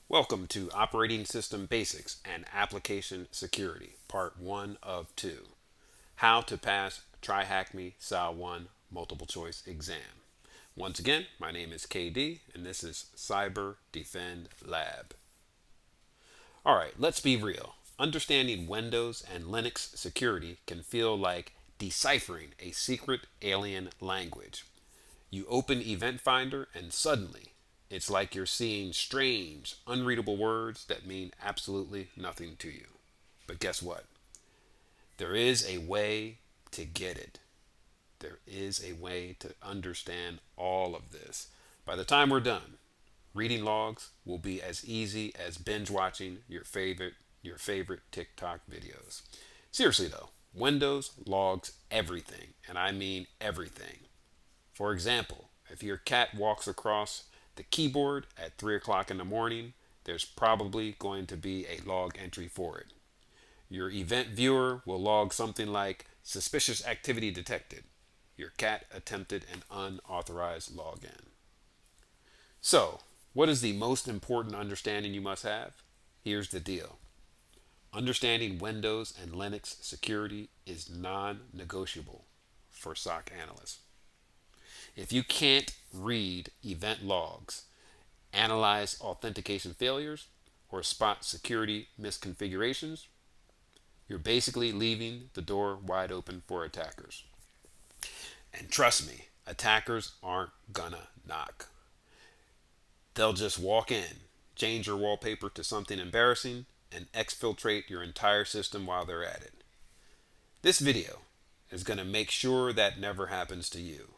Welcome to Operating System Basics and Application Security, Part 1 of 2. How to pass TryHackMe SAL1 multiple choice exam. Once again, my name is KD and this is CyberDefend Lab. Alright, let's be real. Understanding Windows and Linux security can feel like deciphering a secret alien language. You open Event Finder and suddenly it's like you're seeing strange, unreadable words that mean absolutely nothing to you. But guess what? There is a way to get it. There is a way to understand all of this. By the time we're done, reading logs will be as easy as binge watching your favorite TikTok videos. Seriously though, Windows logs everything, and I mean everything. For example, if your cat walks across the keyboard at 3 o'clock in the morning, there's probably going to be a log entry for it. Your event viewer will log something like suspicious activity detected. Your cat attempted an unauthorized login. So, what is the most important understanding you must have? Here's the deal. Understanding Windows and Linux security is non-negotiable for SOC analysts. If you can't read event logs, analyze authentication failures, or spot security misconfigurations, you're basically leaving the door wide open for attackers. And trust me, attackers aren't gonna knock. They'll just walk in, change your wallpaper to something embarrassing, and exfiltrate your entire system while they're at it. This video is going to make sure that never happens to you.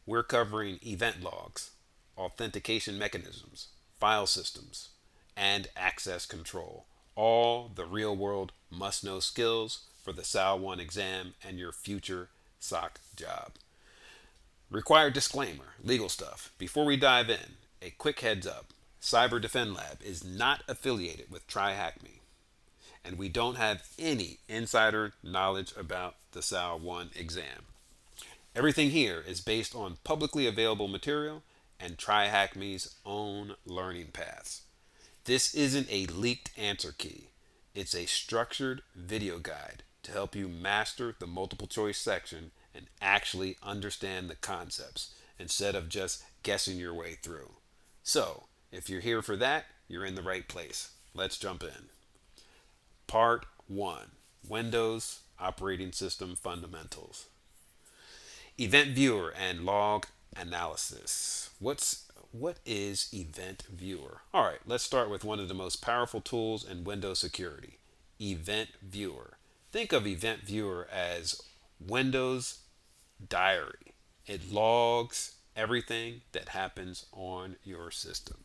We're covering event logs, authentication mechanisms, file systems, and access control. All the real world must know skills for the SAL1 exam and your future SOC job. Required disclaimer, legal stuff. Before we dive in, a quick heads up. CyberDefend Lab is not affiliated with TryHackMe, and we don't have any insider knowledge about the SAL1 exam. Everything here is based on publicly available material and TryHackMe's own learning paths. This isn't a leaked answer key. It's a structured video guide to help you master the multiple choice section and actually understand the concepts instead of just guessing your way through. So, if you're here for that, you're in the right place. Let's jump in. Part 1, Windows Operating System Fundamentals. Event Viewer and Log Analysis. What is Event Viewer? All right, let's start with one of the most powerful tools in Windows security, Event Viewer. Think of Event Viewer as Windows diary. It logs everything that happens on your system.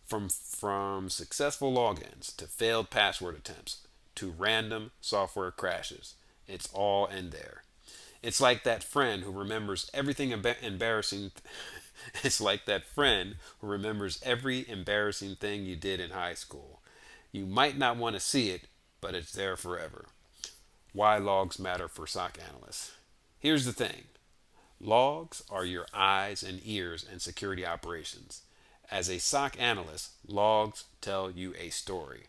From successful logins to failed password attempts to random software crashes, it's all in there. It's like that friend who remembers everything embarrassing. It's like that friend who remembers every embarrassing thing you did in high school. You might not want to see it, but it's there forever. Why logs matter for SOC analysts. Here's the thing. Logs are your eyes and ears in security operations. As a SOC analyst, logs tell you a story.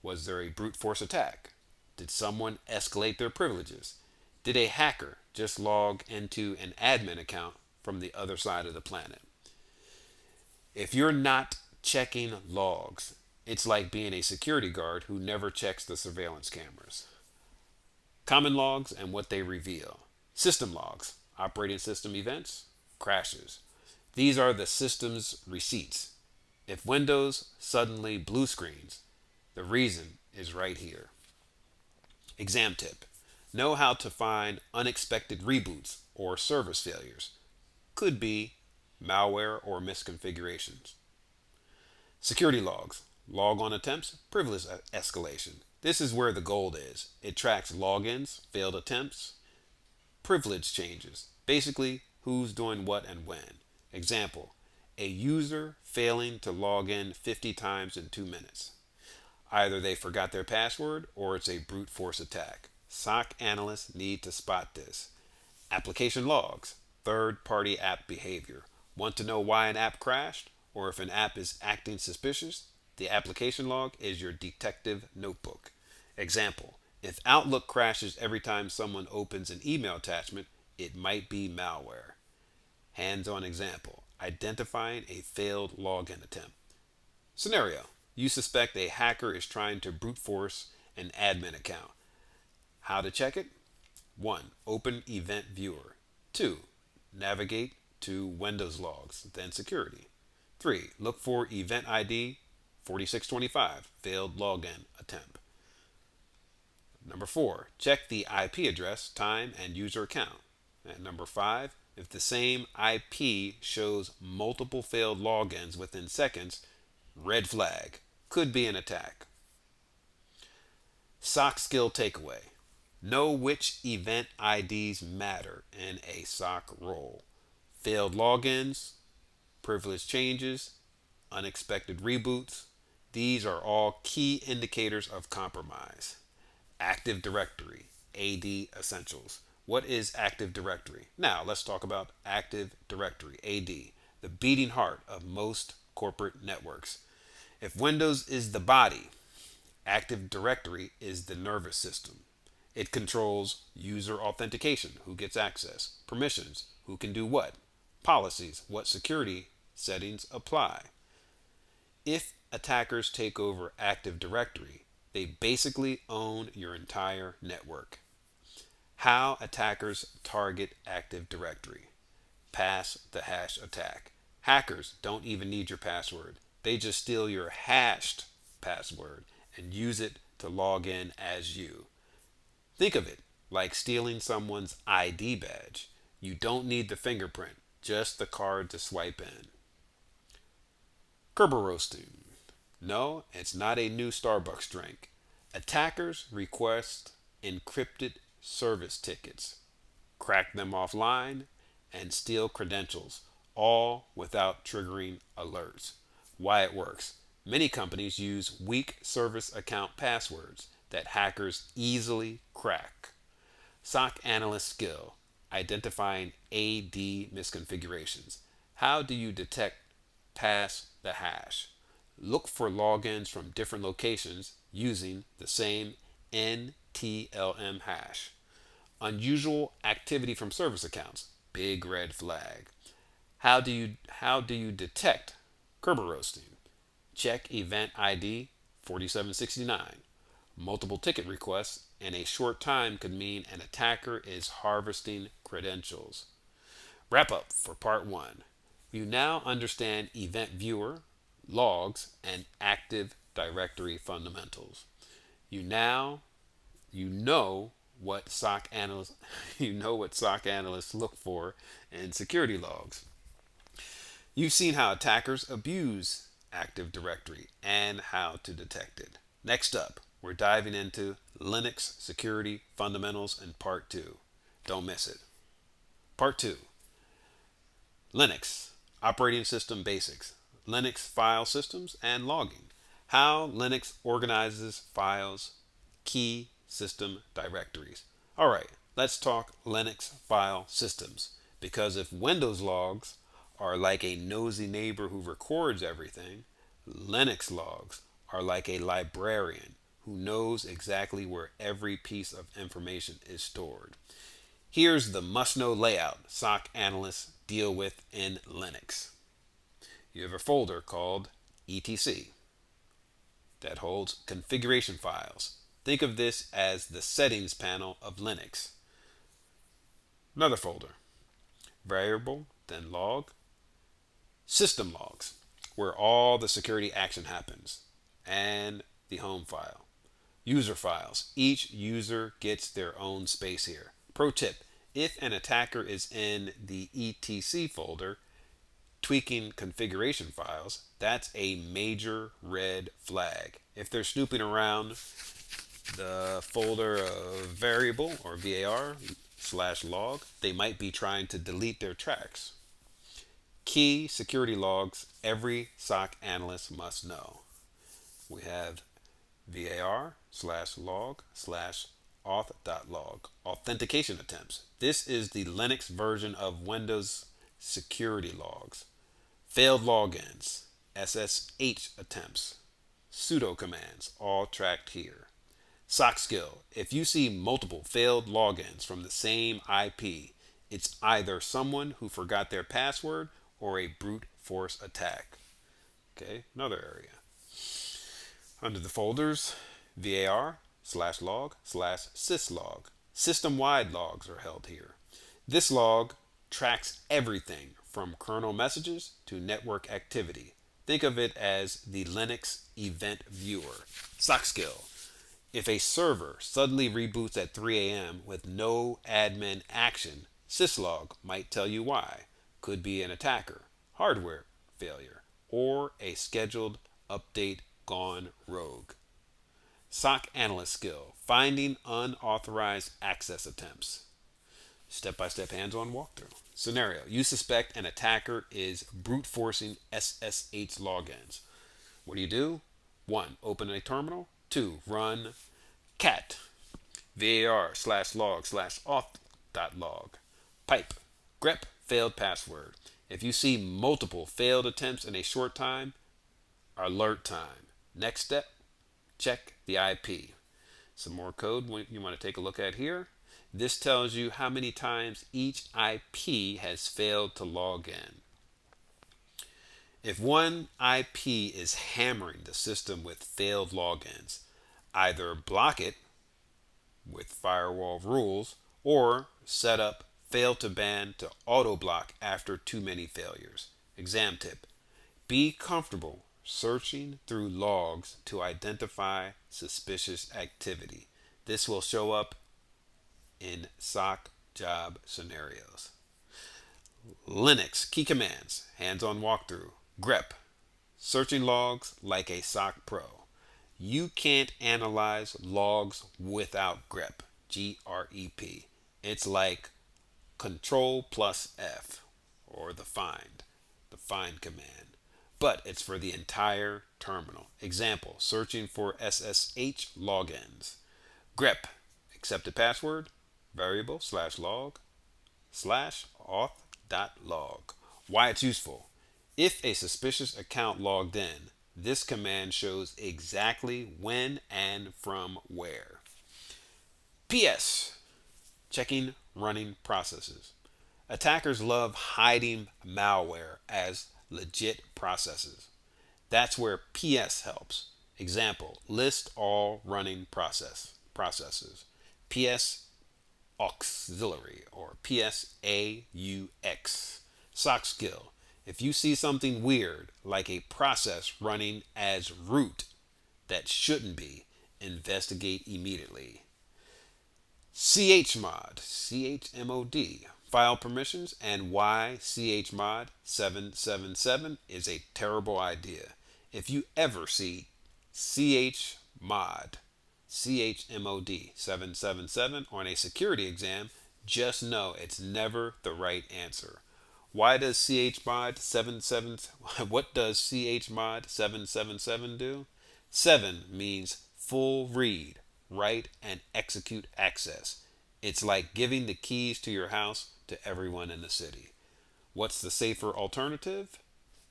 Was there a brute force attack? Did someone escalate their privileges? Did a hacker just log into an admin account from the other side of the planet? If you're not checking logs, it's like being a security guard who never checks the surveillance cameras. Common logs and what they reveal. System logs, operating system events, crashes. These are the system's receipts. If Windows suddenly blue screens, the reason is right here. Exam tip. Know how to find unexpected reboots or service failures. Could be malware or misconfigurations. Security logs. Log on attempts, privilege escalation. This is where the gold is. It tracks logins, failed attempts, privilege changes. Basically, who's doing what and when. Example, a user failing to log in 50 times in 2 minutes. Either they forgot their password or it's a brute force attack. SOC analysts need to spot this. Application logs, third-party app behavior. Want to know why an app crashed or if an app is acting suspicious? The application log is your detective notebook. Example, if Outlook crashes every time someone opens an email attachment, it might be malware. Hands-on example, identifying a failed login attempt. Scenario, you suspect a hacker is trying to brute force an admin account. How to check it? 1. Open Event Viewer. 2. Navigate to Windows Logs, then Security. 3. Look for Event ID 4625, failed login attempt. Number 4. Check the IP address, time, and user account. And number 5. If the same IP shows multiple failed logins within seconds, red flag. Could be an attack. SOC skill takeaway. Know which event IDs matter in a SOC role. Failed logins, privilege changes, unexpected reboots. These are all key indicators of compromise. Active Directory, AD Essentials. What is Active Directory? Now let's talk about Active Directory, AD, the beating heart of most corporate networks. If Windows is the body, Active Directory is the nervous system. It controls user authentication, who gets access, permissions, who can do what, policies, what security settings apply. If attackers take over Active Directory, they basically own your entire network. How attackers target Active Directory. Pass the hash attack. Hackers don't even need your password. They just steal your hashed password and use it to log in as you. Think of it like stealing someone's ID badge. You don't need the fingerprint, just the card to swipe in. Kerberos. No, it's not a new Starbucks drink. Attackers request encrypted service tickets, crack them offline, and steal credentials, all without triggering alerts. Why it works. Many companies use weak service account passwords that hackers easily crack. SOC analyst skill, identifying AD misconfigurations. How do you detect pass the hash? Look for logins from different locations using the same NTLM hash. Unusual activity from service accounts, big red flag. How do you detect Kerberos? Check event ID 4769. Multiple ticket requests in a short time could mean an attacker is harvesting credentials. Wrap up for part 1. You now understand Event Viewer, logs, and Active Directory fundamentals. You know what SOC analysts look for in security logs. You've seen how attackers abuse Active Directory and how to detect it. Next up, we're diving into Linux security fundamentals in part 2. Don't miss it. Part 2. Linux operating system basics, Linux file systems and logging. How Linux organizes files, key system directories. All right, let's talk Linux file systems, because if Windows logs are like a nosy neighbor who records everything, Linux logs are like a librarian who knows exactly where every piece of information is stored. Here's the must-know layout SOC analysts deal with in Linux. You have a folder called etc that holds configuration files. Think of this as the settings panel of Linux. Another folder, variable, then log, system logs, where all the security action happens, and the home file. User files. Each user gets their own space here. Pro tip, if an attacker is in the etc folder tweaking configuration files, that's a major red flag. If they're snooping around the folder of variable or var/log, they might be trying to delete their tracks. Key security logs every SOC analyst must know. We have var/log/auth.log, authentication attempts. This is the Linux version of Windows security logs. Failed logins, SSH attempts. sudo commands, all tracked here. Sock skill. If you see multiple failed logins from the same IP, it's either someone who forgot their password or a brute force attack. Okay, another area. Under the folders, var/log/syslog. System-wide logs are held here. This log tracks everything from kernel messages to network activity. Think of it as the Linux event viewer. Sock skill. If a server suddenly reboots at 3 a.m. with no admin action, syslog might tell you why. Could be an attacker, hardware failure, or a scheduled update gone rogue. SOC analyst skill, finding unauthorized access attempts. Step-by-step hands-on walkthrough. Scenario, you suspect an attacker is brute forcing SSH logins. What do? 1. Open a terminal. 2. Run cat var/log/auth.log. Pipe grep failed password. If you see multiple failed attempts in a short time, alert time. Next step, check the IP. Some more code you want to take a look at here. This tells you how many times each IP has failed to log in. If one IP is hammering the system with failed logins, either block it with firewall rules or set up fail to ban to auto block after too many failures. Exam tip: be comfortable searching through logs to identify suspicious activity. This will show up in SOC job scenarios. Linux key commands, hands-on walkthrough. Grep, searching logs like a SOC pro. You can't analyze logs without grep, Grep. It's like Control plus F, or the find command, but it's for the entire terminal. Example, searching for SSH logins. Grep, accepted password, variable /log/auth.log. Why it's useful. If a suspicious account logged in, this command shows exactly when and from where. PS, checking running processes. Attackers love hiding malware as legit processes. That's where PS helps. Example, list all running processes. PS auxiliary or PSAUX. SOC skill. If you see something weird, like a process running as root that shouldn't be, investigate immediately. chmod, file permissions, and why chmod 777 is a terrible idea. If you ever see chmod 777 on a security exam, just know it's never the right answer. Why does chmod 777 what does chmod 777 do? 7 means full read, write, and execute access. It's like giving the keys to your house to everyone in the city. What's the safer alternative?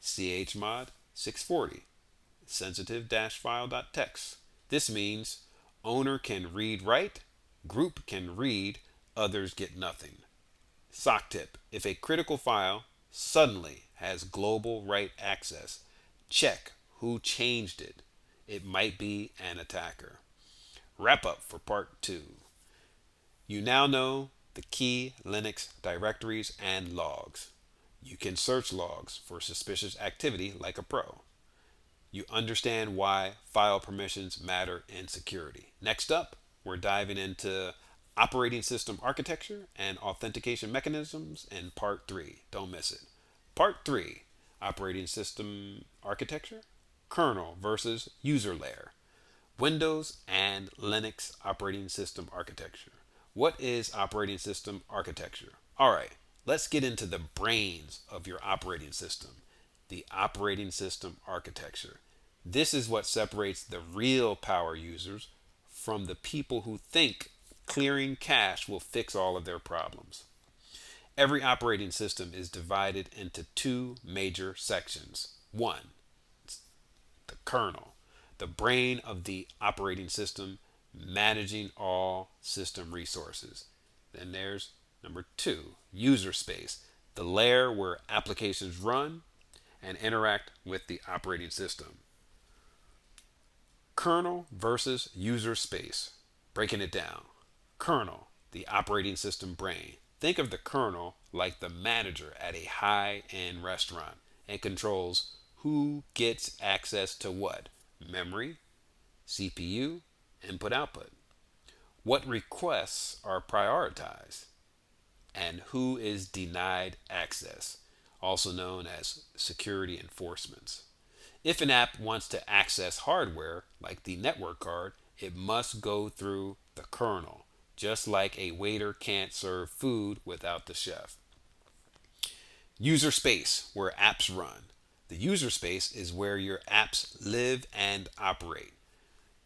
chmod 640, sensitive-file.txt. This means owner can read write, group can read, others get nothing. SOC tip: if a critical file suddenly has global write access, check who changed it. It might be an attacker. Wrap up for part 2. You now know the key Linux directories and logs. You can search logs for suspicious activity like a pro. You understand why file permissions matter in security. Next up, we're diving into operating system architecture and authentication mechanisms in part 3. Don't miss it. Part 3, operating system architecture, kernel versus user layer, Windows and Linux operating system architecture. What is operating system architecture? All right, let's get into the brains of your operating system, the operating system architecture. This is what separates the real power users from the people who think clearing cache will fix all of their problems. Every operating system is divided into 2 major sections. 1, the kernel. the brain of the operating system, managing all system resources. Then there's number two, user space, the layer where applications run and interact with the operating system. Kernel versus user space. Breaking it down. Kernel, the operating system brain. Think of the kernel like the manager at a high end restaurant and controls who gets access to what? Memory, CPU, input output. What requests are prioritized and who is denied access, also known as security enforcements. If an app wants to access hardware like the network card, it must go through the kernel, just like a waiter can't serve food without the chef. User space, where apps run. The user space is where your apps live and operate.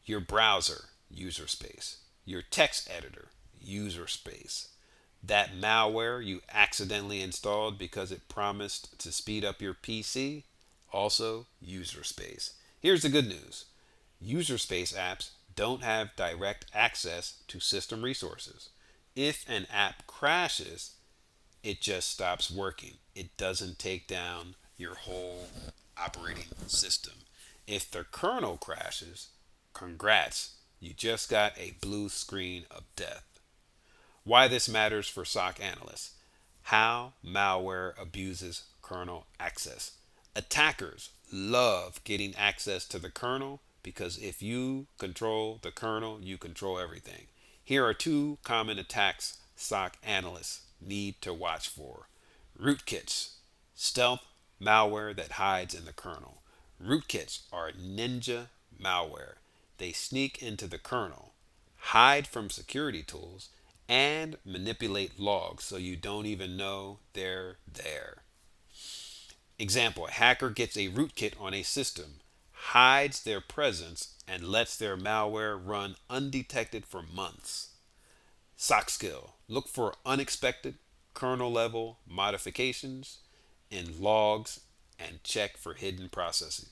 Your browser, user space. Your text editor, user space. That malware you accidentally installed because it promised to speed up your PC, also user space. Here's the good news. User space apps don't have direct access to system resources. If an app crashes, it just stops working. It doesn't take down your whole operating system. If the kernel crashes, congrats, you just got a blue screen of death. Why this matters for SOC analysts. How malware abuses kernel access. Attackers love getting access to the kernel because if you control the kernel, you control everything. Here are two common attacks SOC analysts need to watch for. Rootkits, stealth malware that hides in the kernel. Rootkits are ninja malware. They sneak into the kernel, hide from security tools, and manipulate logs so you don't even know they're there. Example, a hacker gets a rootkit on a system, hides their presence, and lets their malware run undetected for months. SOC skill, look for unexpected kernel level modifications in logs and check for hidden processes.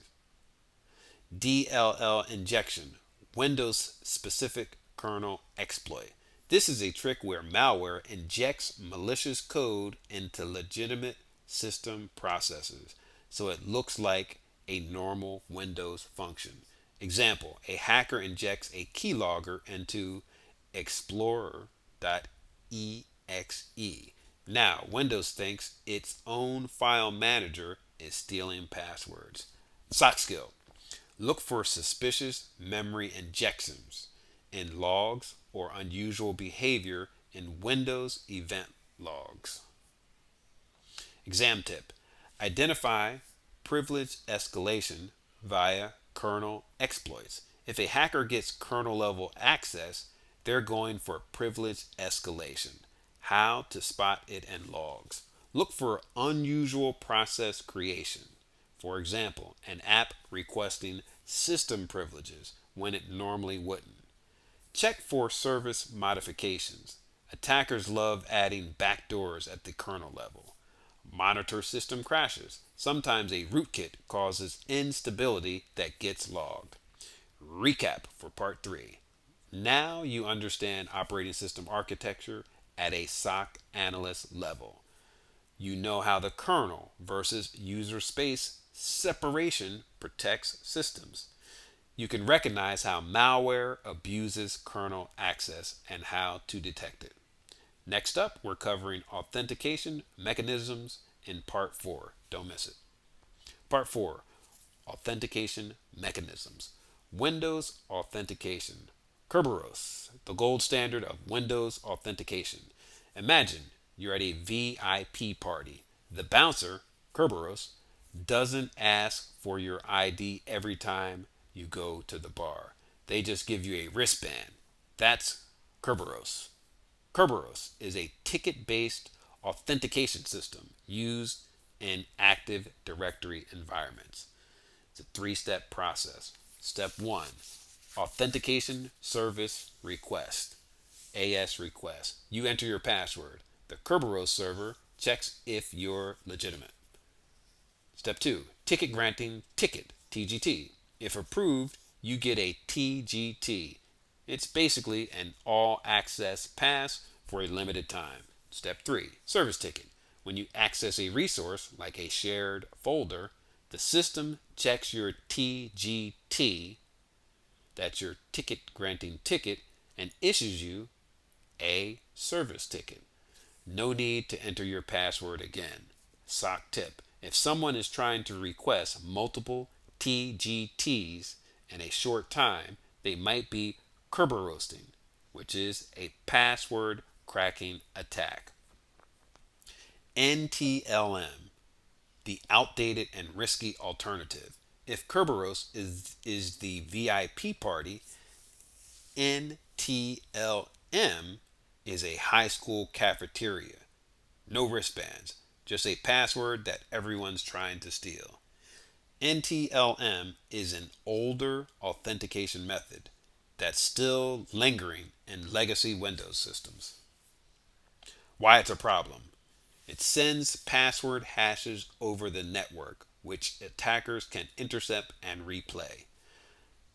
DLL injection, Windows specific kernel exploit. This is a trick where malware injects malicious code into legitimate system processes so it looks like a normal Windows function. Example, a hacker injects a keylogger into explorer.exe. Now, Windows thinks its own file manager is stealing passwords. SOC skill. Look for suspicious memory injections in logs or unusual behavior in Windows event logs. Exam tip. Identify privilege escalation via kernel exploits. If a hacker gets kernel level access, they're going for privilege escalation. How to spot it in logs. Look for unusual process creation. For example, an app requesting system privileges when it normally wouldn't. Check for service modifications. Attackers love adding backdoors at the kernel level. Monitor system crashes. Sometimes a rootkit causes instability that gets logged. Recap for part 3. Now you understand operating system architecture at a SOC analyst level. You know how the kernel versus user space separation protects systems. You can recognize how malware abuses kernel access and how to detect it. Next up, we're covering authentication mechanisms in part 4. Don't miss it. Part 4, authentication mechanisms. Windows authentication. Kerberos, the gold standard of Windows authentication. Imagine you're at a VIP party. The bouncer, Kerberos, doesn't ask for your ID every time you go to the bar. They just give you a wristband. That's Kerberos. Kerberos is a ticket-based authentication system used in Active Directory environments. It's a 3-step process. Step 1, authentication service request, AS request. You enter your password. The Kerberos server checks if you're legitimate. Step 2, ticket granting ticket, TGT. If approved, you get a TGT. It's basically an all access pass for a limited time. Step 3, service ticket. When you access a resource like a shared folder, the system checks your TGT, that's your ticket granting ticket, and issues you a service ticket. No need to enter your password again. Sock tip. If someone is trying to request multiple TGTs in a short time, they might be Kerberosing, which is a password cracking attack. NTLM, the outdated and risky alternative. If Kerberos is the VIP party, NTLM is a high school cafeteria. No wristbands, just a password that everyone's trying to steal. NTLM is an older authentication method that's still lingering in legacy Windows systems. Why it's a problem. It sends password hashes over the network, which attackers can intercept and replay.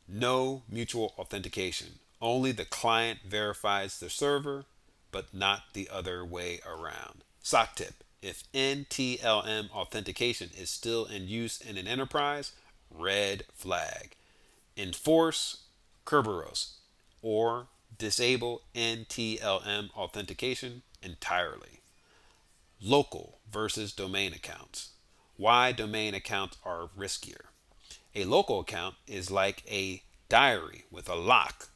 No mutual authentication. Only the client verifies the server, but not the other way around. Sock tip. If NTLM authentication is still in use in an enterprise, red flag. Enforce Kerberos or disable NTLM authentication entirely. Local versus domain accounts. Why domain accounts are riskier. A local account is like a diary with a lock.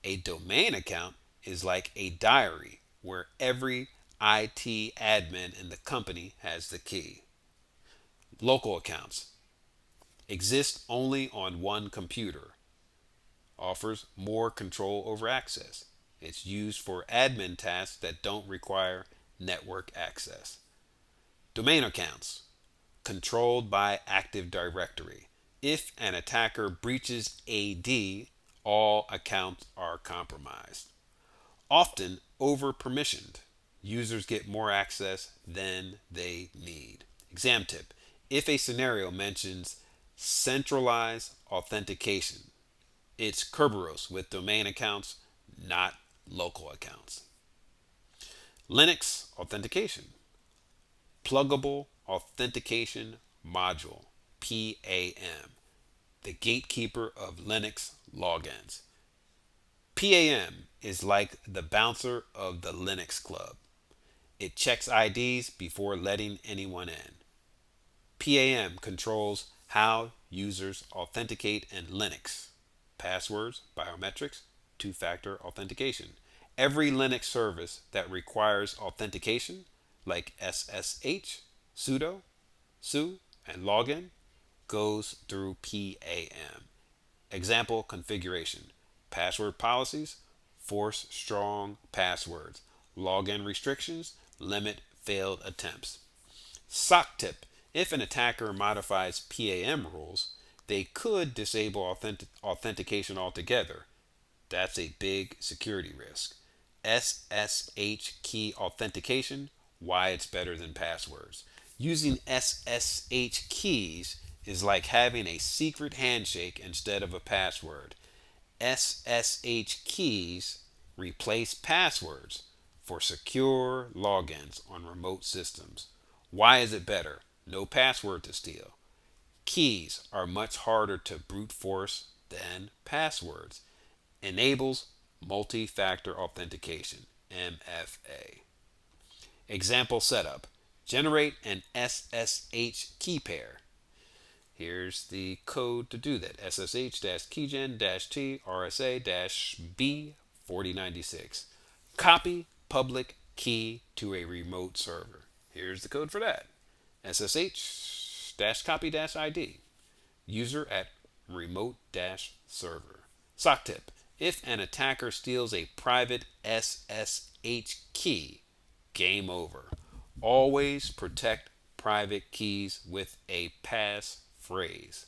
A domain account is like a diary where every IT admin in the company has the key. Local accounts exist only on one computer, offers more control over access. It's used for admin tasks that don't require network access. Domain accounts controlled by Active Directory. If an attacker breaches AD, all accounts are compromised. Often over permissioned. Users get more access than they need. Exam tip. If a scenario mentions centralized authentication, it's Kerberos with domain accounts, not local accounts. Linux authentication. Pluggable authentication module, PAM, the gatekeeper of Linux logins. PAM is like the bouncer of the Linux club. It checks IDs before letting anyone in. PAM controls how users authenticate in Linux. Passwords, biometrics, two-factor authentication. Every Linux service that requires authentication, like SSH, sudo, su, and login, goes through PAM. Example configuration. Password policies, force strong passwords. Login restrictions, limit failed attempts. Sock tip. If an attacker modifies PAM rules, they could disable authentication altogether. That's a big security risk. SSH key authentication, why it's better than passwords. Using SSH keys is like having a secret handshake instead of a password. SSH keys replace passwords for secure logins on remote systems. Why is it better? No password to steal. Keys are much harder to brute force than passwords. Enables multi-factor authentication, MFA. Example setup. Generate an SSH key pair. Here's the code to do that. SSH-keygen-T RSA-B4096. Copy public key to a remote server. Here's the code for that. SSH-copy-ID. User at remote-server. Sock tip. If an attacker steals a private SSH key, game over. Always protect private keys with a passphrase.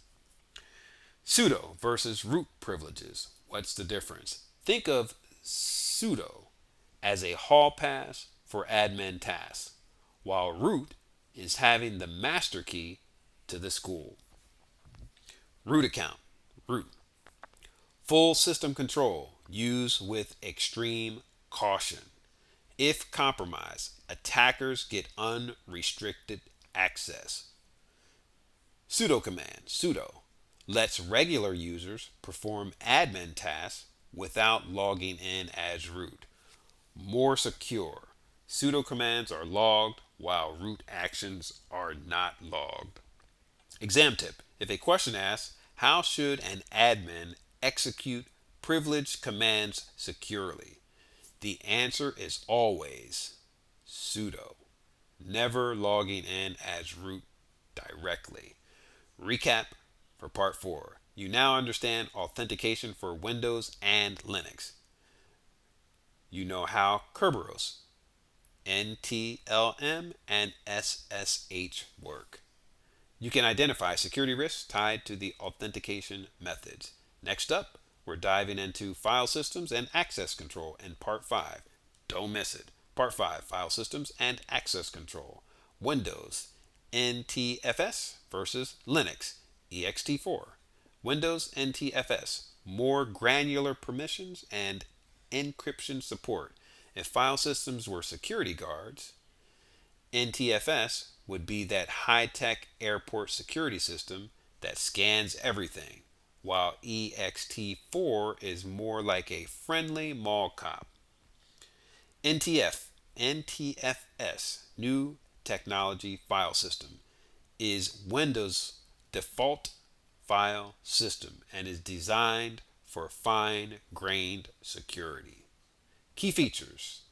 Sudo versus root privileges. What's the difference? Think of sudo as a hall pass for admin tasks, while root is having the master key to the school. Root account. Root. Full system control. Use with extreme caution. If compromised, attackers get unrestricted access. Sudo command. Sudo lets regular users perform admin tasks without logging in as root. More secure. Sudo commands are logged while root actions are not logged. Exam tip. If a question asks, how should an admin execute privileged commands securely? The answer is always sudo, never logging in as root directly. Recap for part 4. You now understand authentication for Windows and Linux. You know how Kerberos, NTLM, and SSH work. You can identify security risks tied to the authentication methods. Next up, we're diving into file systems and access control in part 5. Don't miss it. Part 5, file systems and access control. Windows, NTFS versus Linux, ext4. Windows NTFS, more granular permissions and encryption support. If file systems were security guards, NTFS would be that high-tech airport security system that scans everything, while ext4 is more like a friendly mall cop. NTFS, New Technology File System, is Windows' default file system and is designed for fine-grained security. Key features: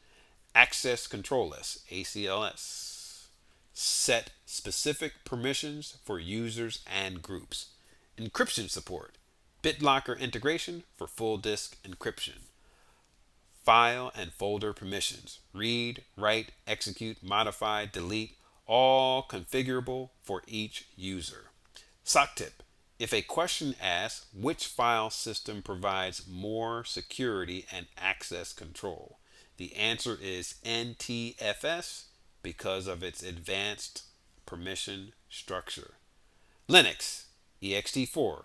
Access Control List, ACLS. Set specific permissions for users and groups. Encryption support. BitLocker integration for full disk encryption. File and folder permissions. Read, write, execute, modify, delete, all configurable for each user. Sock tip. If a question asks which file system provides more security and access control, the answer is NTFS because of its advanced permission structure. Linux, ext4,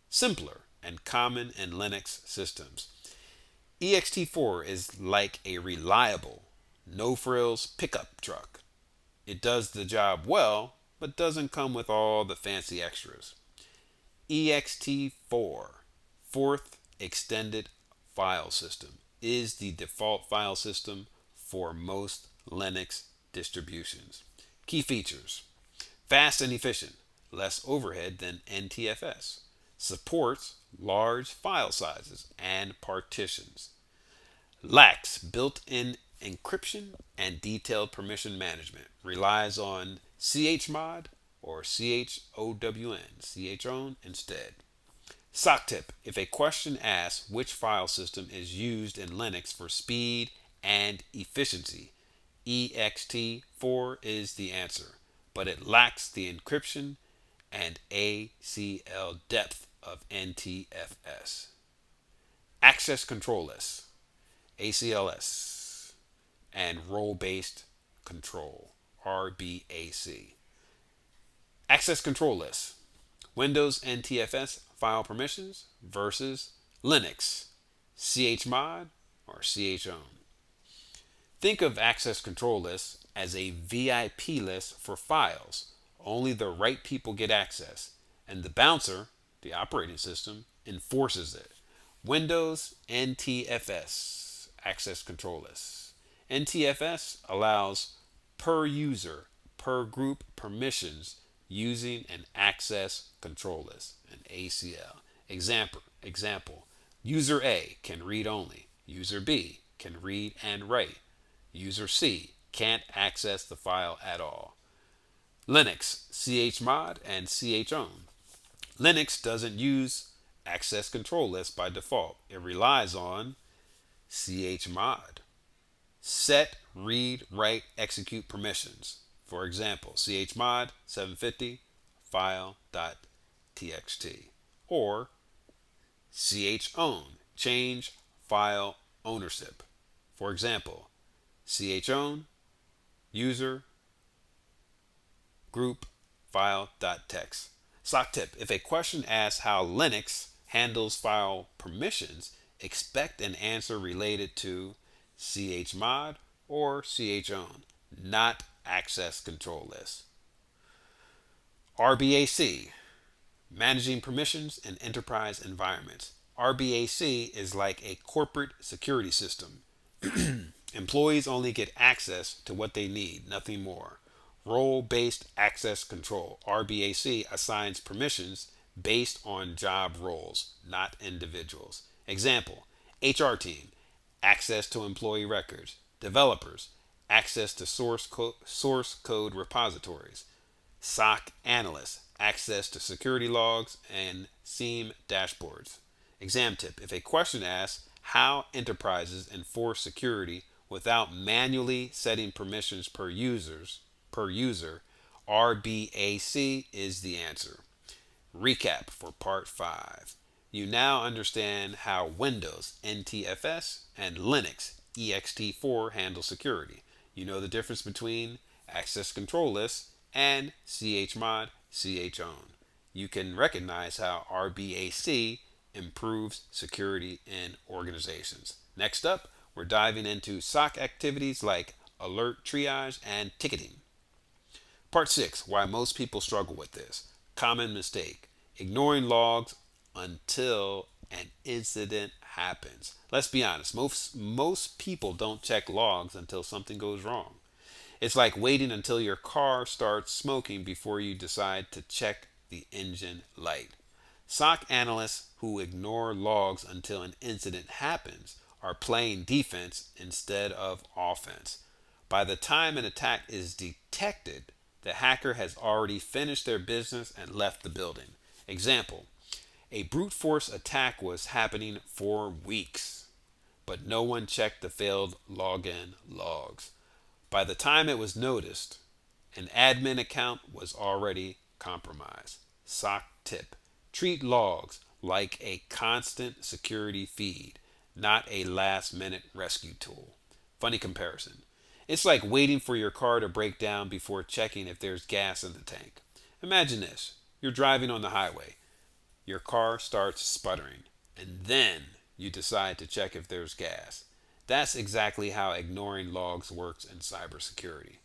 simpler and common in Linux systems. ext4 is like a reliable, no-frills pickup truck. It does the job well, but doesn't come with all the fancy extras. ext4, fourth extended file system, is the default file system for most Linux distributions. Key features: fast and efficient, less overhead than NTFS, supports large file sizes and partitions, lacks built-in encryption and detailed permission management, relies on chmod or chown instead. Sock tip. If a question asks which file system is used in Linux for speed and efficiency, ext4 is the answer, but it lacks the encryption and ACL depth of NTFS. Access Control List, ACLS, and Role-Based Control, RBAC. Access Control List. Windows NTFS file permissions versus Linux, chmod or chown. Think of access control lists as a VIP list for files. Only the right people get access, and the bouncer, the operating system, enforces it. Windows NTFS, access control lists. NTFS allows per user, per group permissions using an access control list, an ACL. Example, user A can read only. User B can read and write. User C can't access the file at all. Linux, chmod and chown. Linux doesn't use access control list by default. It relies on chmod. Set, read, write, execute permissions. For example, chmod 750 file.txt or chown, change file ownership. For example, chown user group file.txt. Sock tip. If a question asks how Linux handles file permissions, expect an answer related to chmod or chown, not access control list. RBAC, managing permissions in enterprise environments. RBAC is like a corporate security system. Employees only get access to what they need, nothing more. Role based access control. RBAC assigns permissions based on job roles, not individuals. Example: HR team, access to employee records. Developers, access to source code repositories. SOC analysts, access to security logs and SIEM dashboards. Exam tip: if a question asks how enterprises enforce security without manually setting permissions per user, RBAC is the answer. Recap for part 5. You now understand how Windows NTFS and Linux ext4 handle security. You know the difference between access control lists and chmod, chown. You can recognize how RBAC improves security in organizations. Next up, we're diving into SOC activities like alert triage and ticketing. Part 6, why most people struggle with this. Common mistake: ignoring logs until an incident happens. Let's be honest, most people don't check logs until something goes wrong. It's like waiting until your car starts smoking before you decide to check the engine light. SOC analysts who ignore logs until an incident happens are playing defense instead of offense. By the time an attack is detected, the hacker has already finished their business and left the building. Example: a brute force attack was happening for weeks, but no one checked the failed login logs. By the time it was noticed, an admin account was already compromised. SOC tip: treat logs like a constant security feed, not a last minute rescue tool. Funny comparison. It's like waiting for your car to break down before checking if there's gas in the tank. Imagine this: you're driving on the highway, your car starts sputtering, and then you decide to check if there's gas. That's exactly how ignoring logs works in cybersecurity.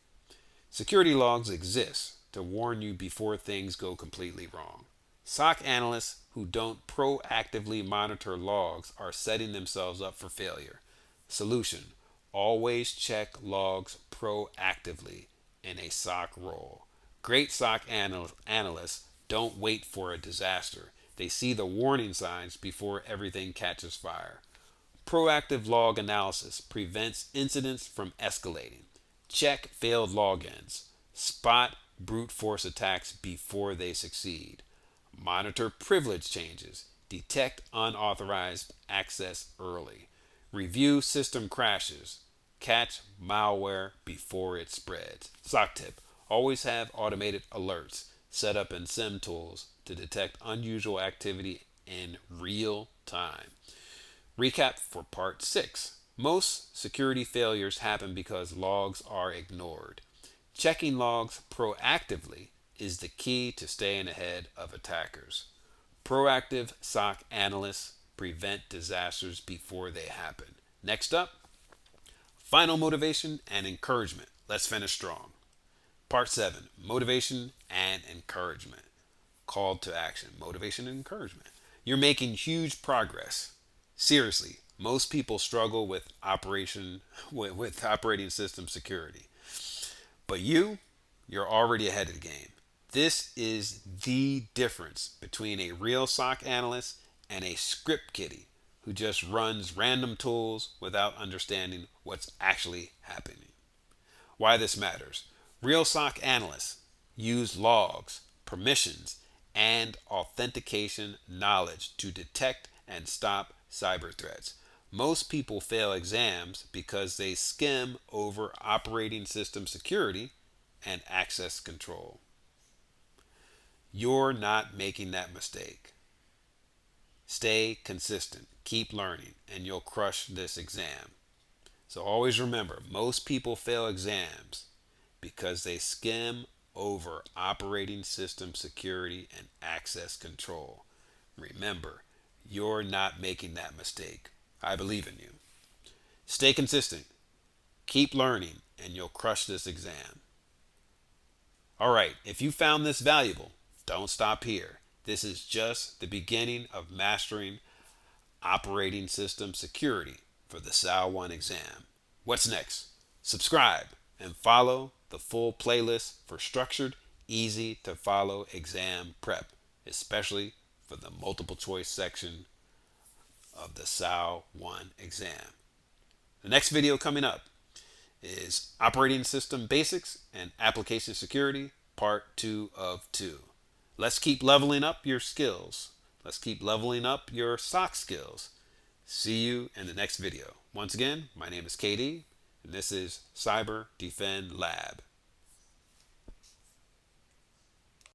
Security logs exist to warn you before things go completely wrong. SOC analysts who don't proactively monitor logs are setting themselves up for failure. Solution: always check logs proactively in a SOC role. Great analysts don't wait for a disaster. They see the warning signs before everything catches fire. Proactive log analysis prevents incidents from escalating. Check failed logins. Spot brute force attacks before they succeed. Monitor privilege changes. Detect unauthorized access early. Review system crashes. Catch malware before it spreads. SOC tip: always have automated alerts set up in SIM tools to detect unusual activity in real time. Recap for part 6. Most security failures happen because logs are ignored. Checking logs proactively is the key to staying ahead of attackers. Proactive SOC analysts prevent disasters before they happen. Next up, final motivation and encouragement. Let's finish strong. Part 7, motivation and encouragement. Call to action: motivation and encouragement. You're making huge progress. Seriously, most people struggle with operating system security. But you're already ahead of the game. This is the difference between a real SOC analyst and a script kiddie who just runs random tools without understanding what's actually happening. Why this matters: real SOC analysts use logs, permissions, and authentication knowledge to detect and stop cyber threats. Most people fail exams because they skim over operating system security and access control. You're not making that mistake. Stay consistent, keep learning, and you'll crush this exam. So always remember, most people fail exams because they skim over operating system security and access control. Remember, You're not making that mistake. I believe in you. Stay consistent. Keep learning, and you'll crush this exam. All right, if you found this valuable, don't stop here. This is just the beginning of mastering operating system security for the SAL1 exam. What's next? Subscribe and follow the full playlist for structured, easy to follow exam prep, especially for the multiple choice section of the SAL1 exam. The next video coming up is Operating System Basics and Application Security, Part 2 of 2. Let's keep leveling up your skills. Let's keep leveling up your SOC skills. See you in the next video. Once again, my name is KD, and this is CyberDefend Lab.